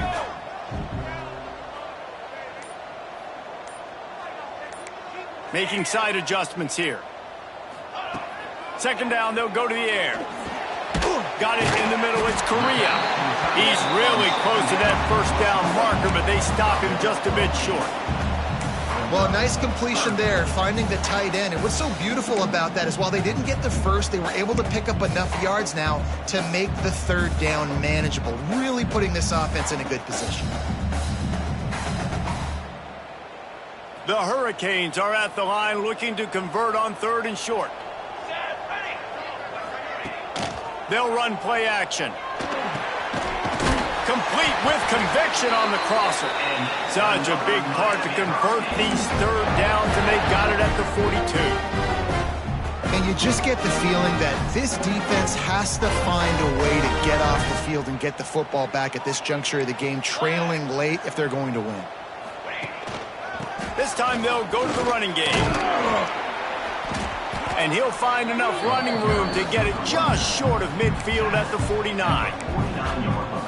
Making side adjustments here. Second down, they'll go to the air. Got it in the middle, it's Correa. He's really close to that first down marker, but they stop him just a bit short. Well, a nice completion there, finding the tight end. And what's so beautiful about that is while they didn't get the first, they were able to pick up enough yards now to make the third down manageable, really putting this offense in a good position. The Hurricanes are at the line looking to convert on 3rd and short. They'll run play action. Complete with conviction on the crosser. And such a big part to convert these third downs, and they've got it at the 42. And you just get the feeling that this defense has to find a way to get off the field and get the football back at this juncture of the game, trailing late if they're going to win. This time they'll go to the running game. And he'll find enough running room to get it just short of midfield at the 49.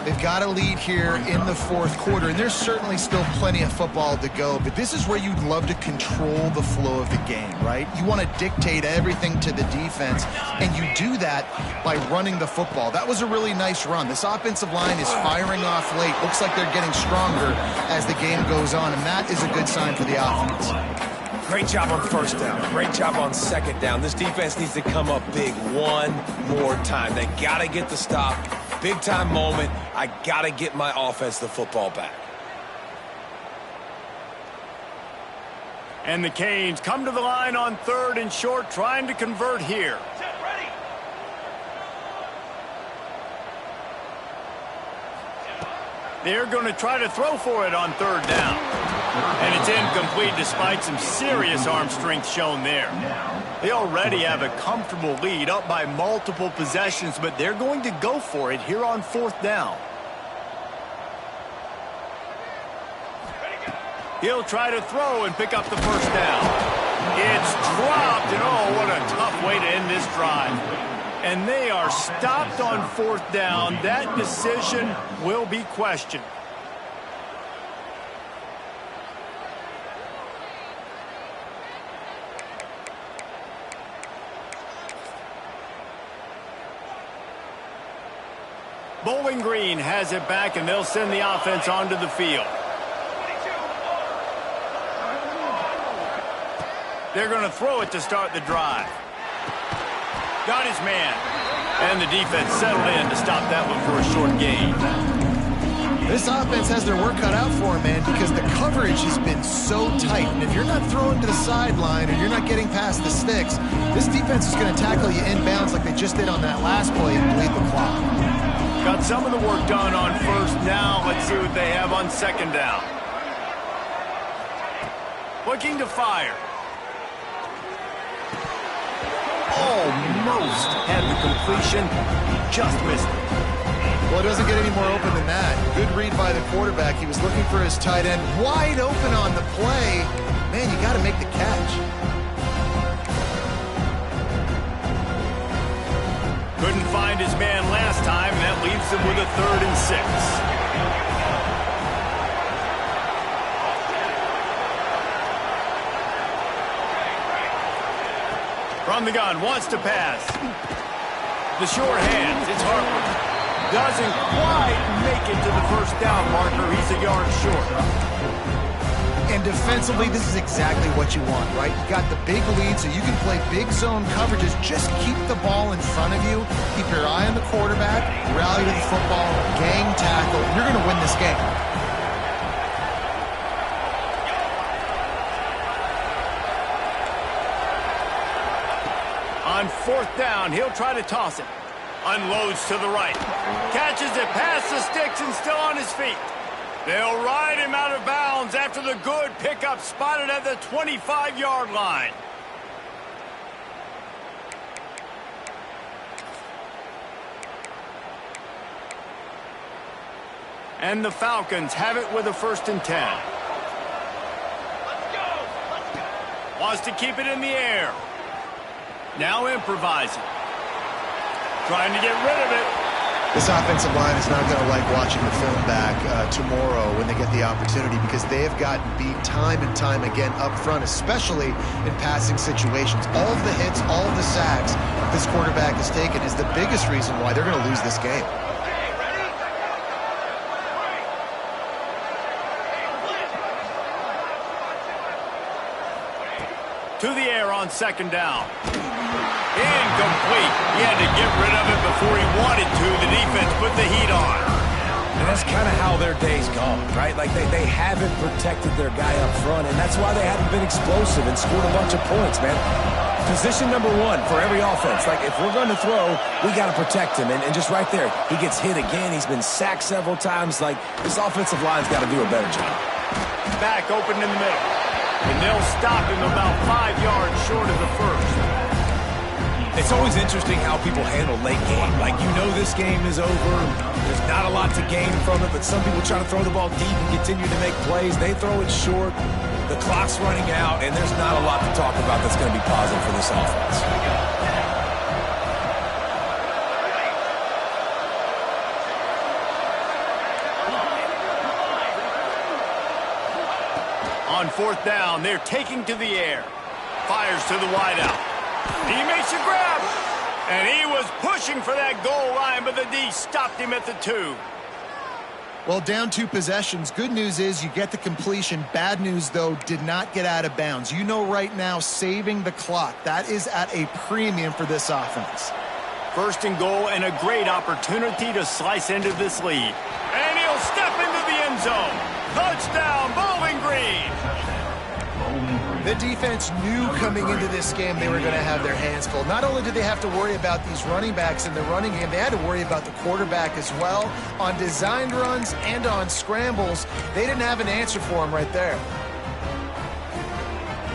They've got a lead here in the 4th quarter, and there's certainly still plenty of football to go, but this is where you'd love to control the flow of the game, right? You want to dictate everything to the defense, and you do that by running the football. That was a really nice run. This offensive line is firing off late. Looks like they're getting stronger as the game goes on, and that is a good sign for the offense. Great job on first down. Great job on second down. This defense needs to come up big one more time. They got to get the stop. Big-time moment. I got to get my offense the football back. And the Canes come to the line on 3rd and short, trying to convert here. They're going to try to throw for it on 3rd down. And it's incomplete despite some serious arm strength shown there. Now, They already have a comfortable lead, up by multiple possessions, but they're going to go for it here on 4th down. He'll try to throw and pick up the first down. It's dropped, and oh, what a tough way to end this drive. And they are stopped on 4th down. That decision will be questioned. Bowling Green has it back, and they'll send the offense onto the field. They're going to throw it to start the drive. Got his man. And the defense settled in to stop that one for a short gain. This offense has their work cut out for them, man, because the coverage has been so tight. And if you're not throwing to the sideline or you're not getting past the sticks, this defense is going to tackle you inbounds like they just did on that last play and bleed the clock. Got some of the work done on 1st down. Let's see what they have on 2nd down. Looking to fire. Almost had the completion. Just missed it. Well, it doesn't get any more open than that. Good read by the quarterback. He was looking for his tight end. Wide open on the play. Man, you got to make the catch. Couldn't find his man last time, and that leaves him with a 3rd and 6. From the gun, wants to pass. The short hands, it's Harper. Doesn't quite make it to the 1st down marker. He's a yard short. And defensively, this is exactly what you want, right? You got the big lead, so you can play big zone coverages. Just keep the ball in front of you. Keep your eye on the quarterback. Rally to the football. Gang tackle. You're going to win this game. On 4th down, he'll try to toss it. Unloads to the right. Catches it past the sticks and still on his feet. They'll ride him out of bounds after the good pickup spotted at the 25-yard line. And the Falcons have it with a 1st and 10. Wants to keep it in the air. Now improvising. Trying to get rid of it. This offensive line is not going to like watching the film back tomorrow when they get the opportunity, because they have gotten beat time and time again up front, especially in passing situations. All of the hits, all of the sacks this quarterback has taken is the biggest reason why they're going to lose this game. To the air on 2nd down. Incomplete. He had to get rid of it before he wanted to. The defense put the heat on. And that's kind of how their day's gone, right? Like they haven't protected their guy up front, and that's why they haven't been explosive and scored a bunch of points, man. Position number 1 for every offense. Like, if we're going to throw, we got to protect him. And just right there, he gets hit again. He's been sacked several times. Like, this offensive line's got to do a better job. Back open in the middle. And they'll stop him about 5 yards short of the 1st. It's always interesting how people handle late game. Like, you know this game is over. There's not a lot to gain from it, but some people try to throw the ball deep and continue to make plays. They throw it short. The clock's running out, and there's not a lot to talk about that's going to be positive for this offense. On 4th down, they're taking to the air. Fires to the wideout. He makes a grab. And he was pushing for that goal line, but the D stopped him at the 2. Well, down 2 possessions. Good news is you get the completion. Bad news, though, did not get out of bounds. You know right now, saving the clock, that is at a premium for this offense. 1st and goal, and a great opportunity to slice into this lead. And he'll step into the end zone. Touchdown, Bowling Green. The defense knew coming into this game they were going to have their hands full. Not only did they have to worry about these running backs in the running game, they had to worry about the quarterback as well. On designed runs and on scrambles, they didn't have an answer for him right there.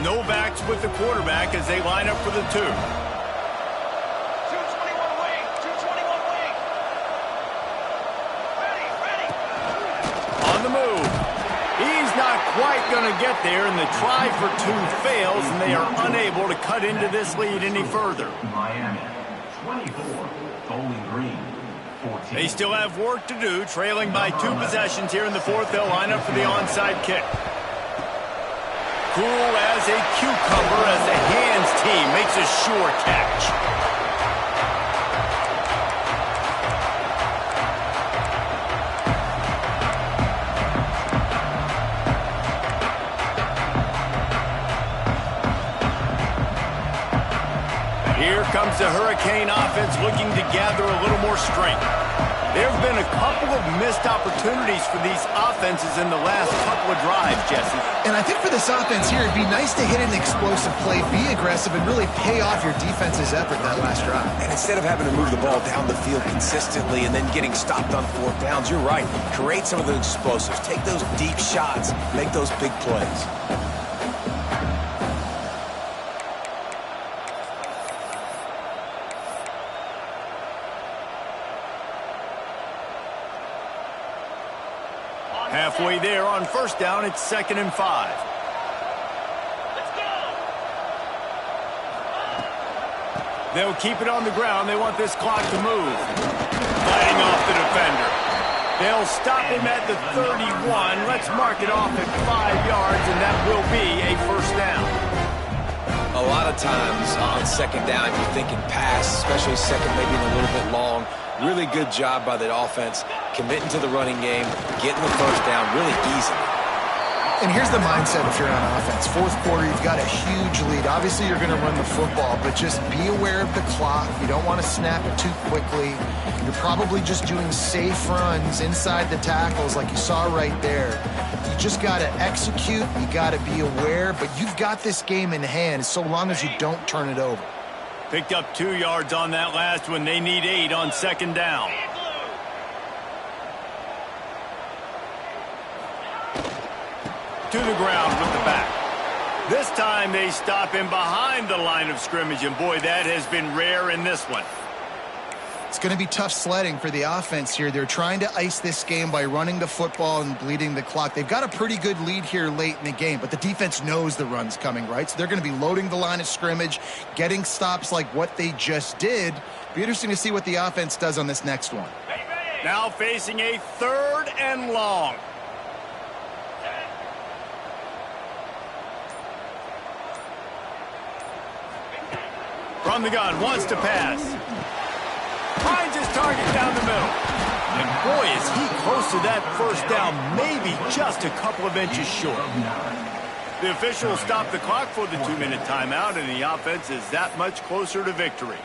no backs with the quarterback as they line up for the 2. 221 wing. 221 wing. Ready. On the move. He's not quite going to get there, and the try for 2 fails, and they are unable to cut into this lead any further. Miami, 24. Bowling Green, 14. They still have work to do, trailing by 2 possessions here in the 4th. They'll line up for the onside kick. Cool as a cucumber as the hands team makes a sure catch. Here comes the Hurricane offense looking to gather a little more strength. There have been a couple of missed opportunities for these offenses in the last couple of drives, Jesse. And I think for this offense here, it'd be nice to hit an explosive play, be aggressive, and really pay off your defense's effort that last drive. And instead of having to move the ball down the field consistently and then getting stopped on 4th downs, you're right. Create some of those explosives. Take those deep shots. Make those big plays. Halfway there on 1st down, it's 2nd and 5. Let's go. They'll keep it on the ground. They want this clock to move. Fighting off the defender. They'll stop him at the 31. Let's mark it off at 5 yards, and that will be a 1st down. A lot of times on 2nd down, you're thinking pass, especially 2nd, maybe a little bit long. Really good job by the offense, committing to the running game, getting the 1st down really easily. And here's the mindset if you're on offense. 4th quarter, you've got a huge lead. Obviously, you're going to run the football, but just be aware of the clock. You don't want to snap it too quickly. You're probably just doing safe runs inside the tackles like you saw right there. You just got to execute. You got to be aware, but you've got this game in hand so long as you don't turn it over. Picked up 2 yards on that last one. They need 8 on 2nd down. To the ground with the back. This time they stop him behind the line of scrimmage, and boy, that has been rare in this one. It's going to be tough sledding for the offense here. They're trying to ice this game by running the football and bleeding the clock. They've got a pretty good lead here late in the game, but the defense knows the run's coming, right? So they're going to be loading the line of scrimmage, getting stops like what they just did. Be interesting to see what the offense does on this next one. Now facing a 3rd and long. From the gun, wants to pass. Finds his target down the middle. And boy, is he close to that 1st down, maybe just a couple of inches short. The officials stop the clock for the 2-minute timeout, and the offense is that much closer to victory.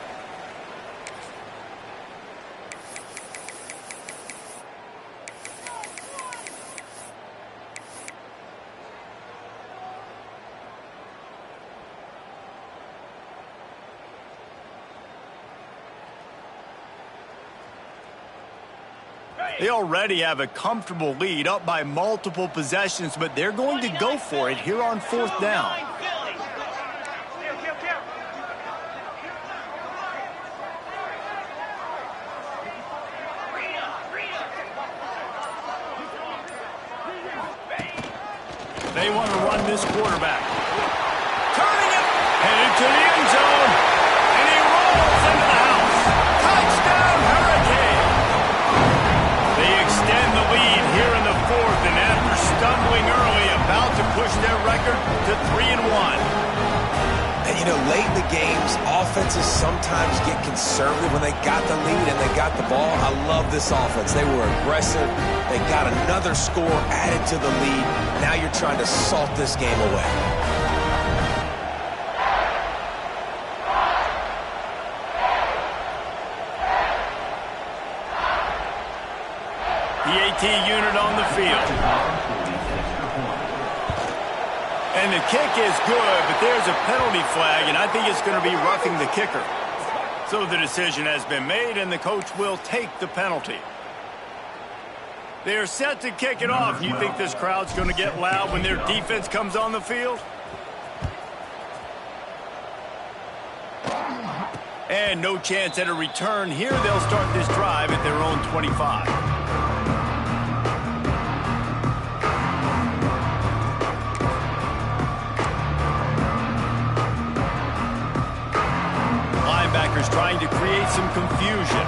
They already have a comfortable lead, up by multiple possessions, but they're going to go for it here on 4th down. They want to run this quarterback. Turning it, headed to the end zone, and he rolls into the house. Touchdown, Hurricane! They extend the lead here in the 4th, and after stumbling early, about to push their record to 3-1. And, you know, late in the games, offenses sometimes get conservative when they got the lead and they got the ball. I love this offense. They were aggressive. They got another score added to the lead. Now you're trying to salt this game away. The AT unit on the field. And the kick is good, but there's a penalty flag, and I think it's going to be roughing the kicker. So the decision has been made, and the coach will take the penalty. They're set to kick it off. You think this crowd's going to get loud when their defense comes on the field? And no chance at a return here. They'll start this drive at their own 25. Linebackers trying to create some confusion.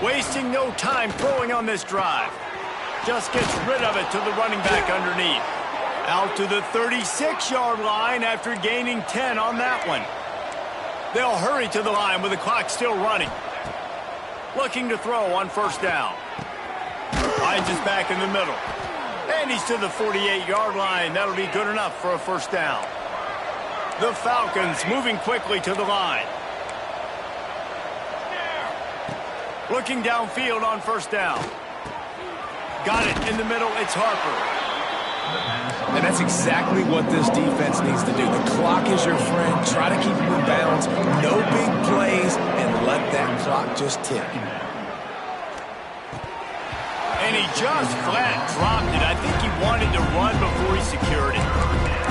Wasting no time throwing on this drive. Just gets rid of it to the running back underneath. Out to the 36-yard line after gaining 10 on that one. They'll hurry to the line with the clock still running. Looking to throw on first down. Finds his back in the middle. And he's to the 48-yard line. That'll be good enough for a first down. The Falcons moving quickly to the line. Looking downfield on first down. Got it in the middle. It's Harper. And that's exactly what this defense needs to do. The clock is your friend. Try to keep them in bounds. No big plays, and let that clock just tick. And he just flat dropped it. I think he wanted to run before he secured it.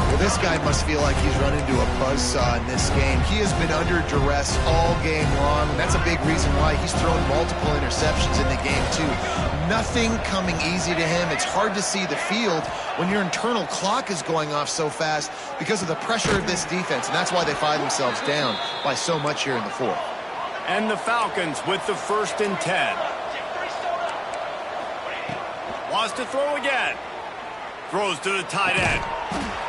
Well, this guy must feel like he's run into a buzzsaw in this game. He has been under duress all game long. That's a big reason why he's thrown multiple interceptions in the game, too. Nothing coming easy to him. It's hard to see the field when your internal clock is going off so fast because of the pressure of this defense, and that's why they find themselves down by so much here in the fourth. And the Falcons with the 1st and 10. Wants to throw again. Throws to the tight end.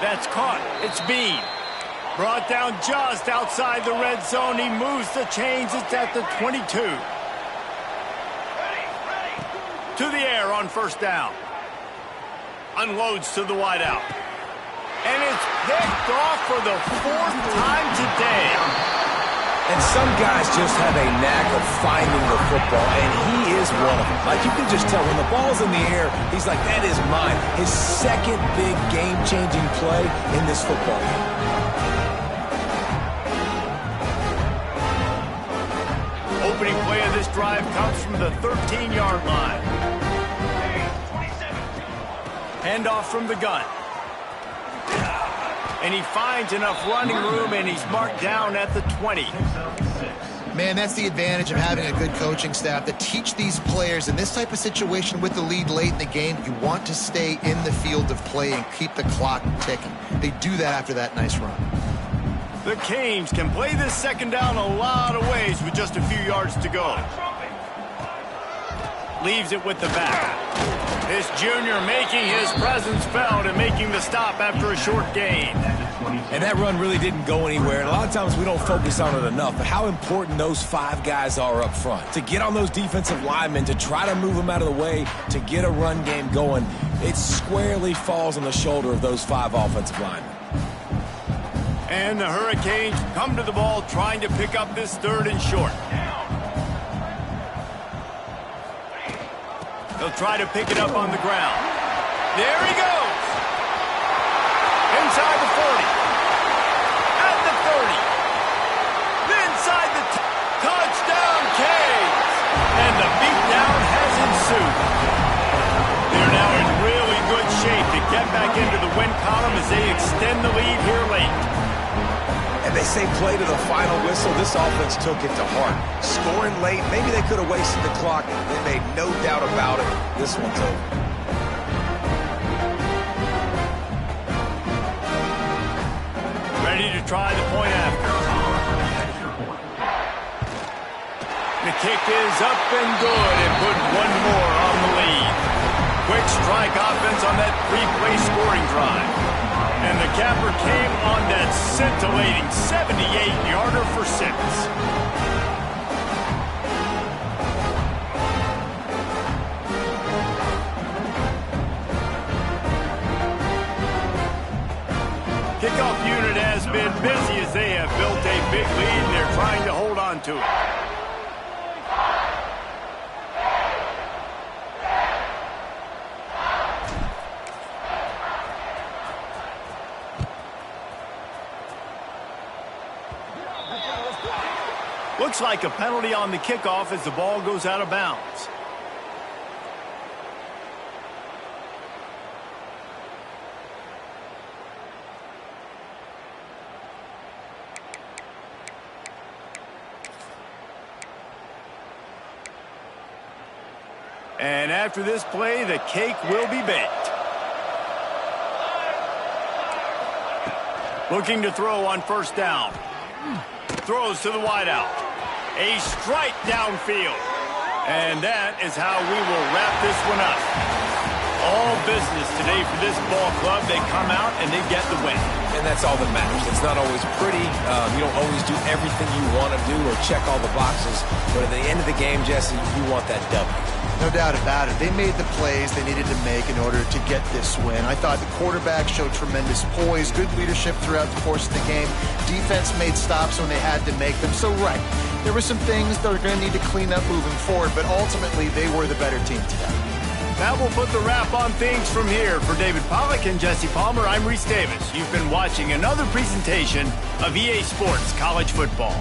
That's caught. It's Bean. Brought down just outside the red zone. He moves the chains. It's at the 22. To the air on first down. Unloads to the wideout. And it's picked off for the 4th time today. And some guys just have a knack of finding the football, and he is one of them. Like, you can just tell when the ball's in the air, he's like, that is mine. His second big game-changing play in this football game. Opening play of this drive comes from the 13-yard line. Handoff from the gun. And he finds enough running room, and he's marked down at the 20. Man, that's the advantage of having a good coaching staff to teach these players in this type of situation with the lead late in the game. You want to stay in the field of play and keep the clock ticking. They do that after that nice run. The Canes can play this second down a lot of ways with just a few yards to go. Leaves it with the back. This junior making his presence felt and making the stop after a short gain. And that run really didn't go anywhere. And a lot of times we don't focus on it enough, but how important those 5 guys are up front. To get on those defensive linemen, to try to move them out of the way, to get a run game going, it squarely falls on the shoulder of those 5 offensive linemen. And the Hurricanes come to the ball trying to pick up this 3rd and short. They'll try to pick it up on the ground. There he goes. Inside the 40. At the 30. Inside the touchdown Canes. And the beatdown has ensued. They're now in really good shape to get back into the win column as they extend the lead here late. And they say play to the final whistle. This offense took it to heart. Scoring late, maybe they could have wasted the clock. They made no doubt about it. This one's over. Ready to try the point after. The kick is up and good and put one more on the lead. Quick strike offense on that 3-play scoring drive. And the capper came on that scintillating 78-yarder for 6. Kickoff unit has been busy as they have built a big lead, and they're trying to hold on to it. Looks like a penalty on the kickoff as the ball goes out of bounds. after this play, the cake will be baked. Looking to throw on first down. Throws to the wideout. A strike downfield. And that is how we will wrap this one up. All business today for this ball club. They come out and they get the win. And that's all that matters. It's not always pretty. You don't always do everything you want to do or check all the boxes. But at the end of the game, Jesse, you want that W. No doubt about it. They made the plays they needed to make in order to get this win. I thought the quarterback showed tremendous poise, good leadership throughout the course of the game. Defense made stops when they had to make them. So, right, there were some things that are going to need to clean up moving forward, but ultimately they were the better team today. That will put the wrap on things from here. For David Pollack and Jesse Palmer, I'm Reese Davis. You've been watching another presentation of EA Sports College Football.